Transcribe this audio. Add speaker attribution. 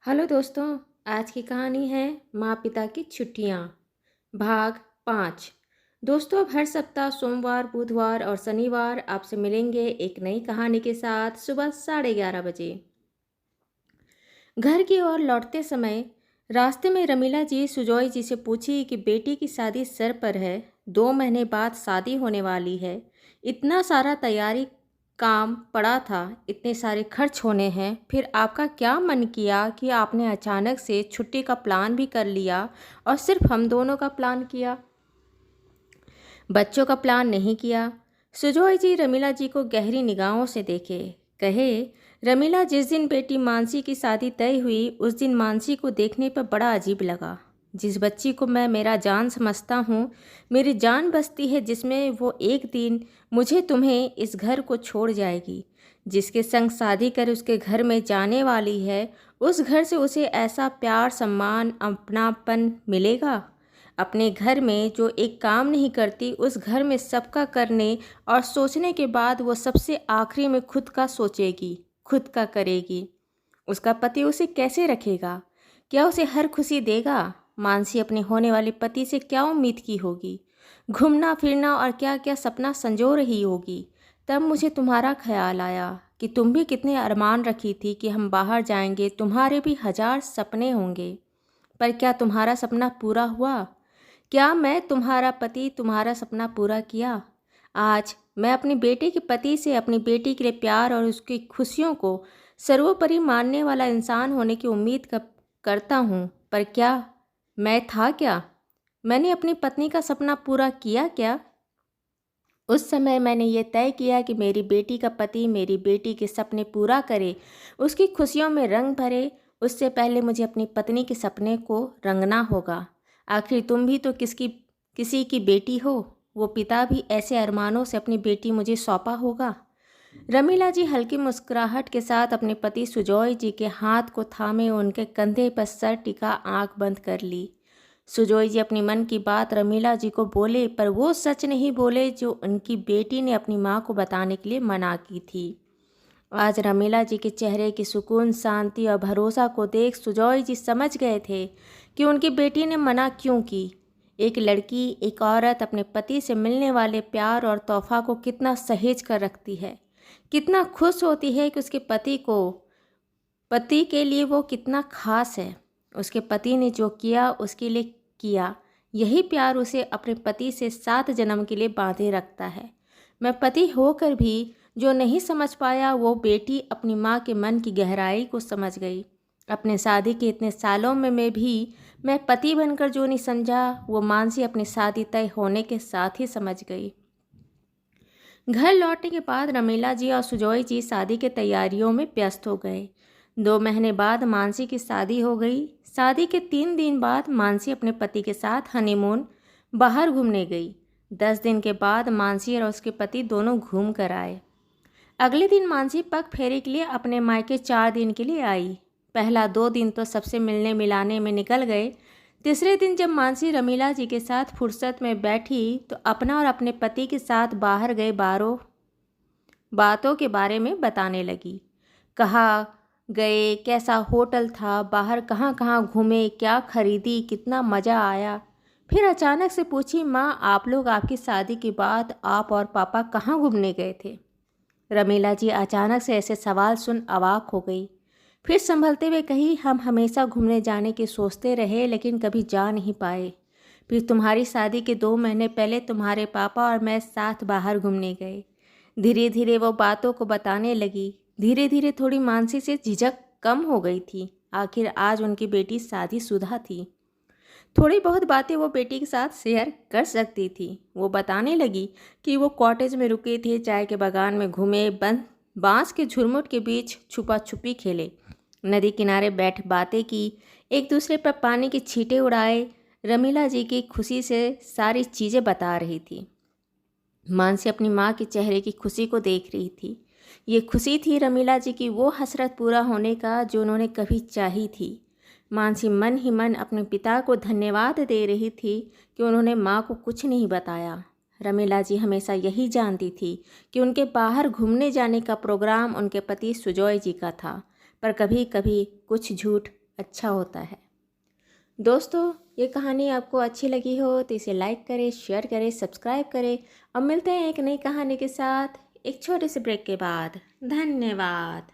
Speaker 1: Hello दोस्तों। आज की कहानी है माँ पिता की छुट्टियाँ, भाग 5। दोस्तों, अब हर सप्ताह सोमवार, बुधवार और शनिवार आपसे मिलेंगे एक नई कहानी के साथ सुबह 11:30 बजे। घर की ओर लौटते समय रास्ते में रमीला जी सुजॉय जी से पूछी कि बेटी की शादी सर पर है, 2 महीने बाद शादी होने वाली है, इतना सारा तैयारी काम पड़ा था, इतने सारे खर्च होने हैं, फिर आपका क्या मन किया कि आपने अचानक से छुट्टी का प्लान भी कर लिया और सिर्फ हम दोनों का प्लान किया, बच्चों का प्लान नहीं किया। सुजॉय जी रमीला जी को गहरी निगाहों से देखे, कहे, रमीला, जिस दिन बेटी मानसी की शादी तय हुई उस दिन मानसी को देखने पर बड़ा अजीब लगा। जिस बच्ची को मैं मेरा जान समझता हूँ, मेरी जान बसती है जिसमें, वो एक दिन मुझे तुम्हें इस घर को छोड़ जाएगी, जिसके संग शादी कर उसके घर में जाने वाली है, उस घर से उसे ऐसा प्यार, सम्मान, अपनापन मिलेगा। अपने घर में जो एक काम नहीं करती, उस घर में सबका करने और सोचने के बाद वो सबसे आखिरी में खुद का सोचेगी, खुद का करेगी। उसका पति उसे कैसे रखेगा? क्या उसे हर खुशी देगा? मानसी अपने होने वाले पति से क्या उम्मीद की होगी? घूमना फिरना और क्या क्या सपना संजो रही होगी। तब मुझे तुम्हारा ख्याल आया कि तुम भी कितने अरमान रखी थी कि हम बाहर जाएंगे, तुम्हारे भी 1000 सपने होंगे। पर क्या तुम्हारा सपना पूरा हुआ? क्या मैं तुम्हारा पति तुम्हारा सपना पूरा किया? आज मैं अपनी बेटी के पति से अपनी बेटी के लिए प्यार और उसकी खुशियों को सर्वोपरि मानने वाला इंसान होने की उम्मीद करता हूँ, पर क्या मैं था क्या? मैंने अपनी पत्नी का सपना पूरा किया क्या? उस समय मैंने ये तय किया कि मेरी बेटी का पति मेरी बेटी के सपने पूरा करे, उसकी खुशियों में रंग भरे। उससे पहले मुझे अपनी पत्नी के सपने को रंगना होगा। आखिर तुम भी तो किसी की बेटी हो, वो पिता भी ऐसे अरमानों से अपनी बेटी मुझे सौंपा होगा। रमीला जी हल्की मुस्कुराहट के साथ अपने पति सुजॉय जी के हाथ को थामे उनके कंधे पर सर टिका आंख बंद कर ली। सुजॉय जी अपनी मन की बात रमीला जी को बोले, पर वो सच नहीं बोले जो उनकी बेटी ने अपनी माँ को बताने के लिए मना की थी। आज रमीला जी के चेहरे की सुकून, शांति और भरोसा को देख सुजॉय जी समझ गए थे कि उनकी बेटी ने मना क्यों की। एक लड़की, एक औरत अपने पति से मिलने वाले प्यार और तोहफा को कितना सहेज कर रखती है, कितना खुश होती है कि उसके पति के लिए वो कितना खास है। उसके पति ने जो किया उसके लिए किया, यही प्यार उसे अपने पति से 7 जन्म के लिए बांधे रखता है। मैं पति होकर भी जो नहीं समझ पाया, वो बेटी अपनी माँ के मन की गहराई को समझ गई। अपने शादी के इतने सालों में मैं पति बनकर जो नहीं समझा, वो मानसी अपनी शादी तय होने के साथ ही समझ गई। घर लौटने के बाद रमीला जी और सुजॉय जी शादी के तैयारियों में व्यस्त हो गए। 2 महीने बाद मानसी की शादी हो गई। शादी के 3 दिन बाद मानसी अपने पति के साथ हनीमून बाहर घूमने गई। 10 दिन के बाद मानसी और उसके पति दोनों घूम कर आए। अगले दिन मानसी पग फेरे के लिए अपने मायके 4 दिन के लिए आई। पहला 2 दिन तो सबसे मिलने मिलाने में निकल गए। तीसरे दिन जब मानसी रमीला जी के साथ फुर्सत में बैठी तो अपना और अपने पति के साथ बाहर गए बातों के बारे में बताने लगी। कहाँ गए, कैसा होटल था, बाहर कहाँ कहाँ घूमे, क्या खरीदी, कितना मज़ा आया। फिर अचानक से पूछी, माँ, आप लोग आपकी शादी के बाद आप और पापा कहाँ घूमने गए थे? रमीला जी अचानक से ऐसे सवाल सुन अवाक हो गई। फिर संभलते हुए कही, हम हमेशा घूमने जाने की सोचते रहे लेकिन कभी जा नहीं पाए। फिर तुम्हारी शादी के 2 महीने पहले तुम्हारे पापा और मैं साथ बाहर घूमने गए। धीरे धीरे वो बातों को बताने लगी। धीरे धीरे थोड़ी मानसी से झिझक कम हो गई थी। आखिर आज उनकी बेटी शादीशुदा थी। थोड़ी बहुत बातें वो बेटी के साथ शेयर कर सकती थी। वो बताने लगी कि वो कॉटेज में रुके थे, चाय के बागान में घूमे, बांस के झुरमुट के बीच छुपा छुपी खेले, नदी किनारे बैठ बातें की, एक दूसरे पर पानी के छींटे उड़ाए। रमीला जी की खुशी से सारी चीज़ें बता रही थी। मानसी अपनी माँ के चेहरे की खुशी को देख रही थी। ये खुशी थी रमीला जी की वो हसरत पूरा होने का जो उन्होंने कभी चाही थी। मानसी मन ही मन अपने पिता को धन्यवाद दे रही थी कि उन्होंने माँ को कुछ नहीं बताया। रमीला जी हमेशा यही जानती थी कि उनके बाहर घूमने जाने का प्रोग्राम उनके पति सुजॉय जी का था, पर कभी कभी कुछ झूठ अच्छा होता है। दोस्तों, ये कहानी आपको अच्छी लगी हो तो इसे लाइक करें, शेयर करें, सब्सक्राइब करें और मिलते हैं एक नई कहानी के साथ एक छोटे से ब्रेक के बाद। धन्यवाद।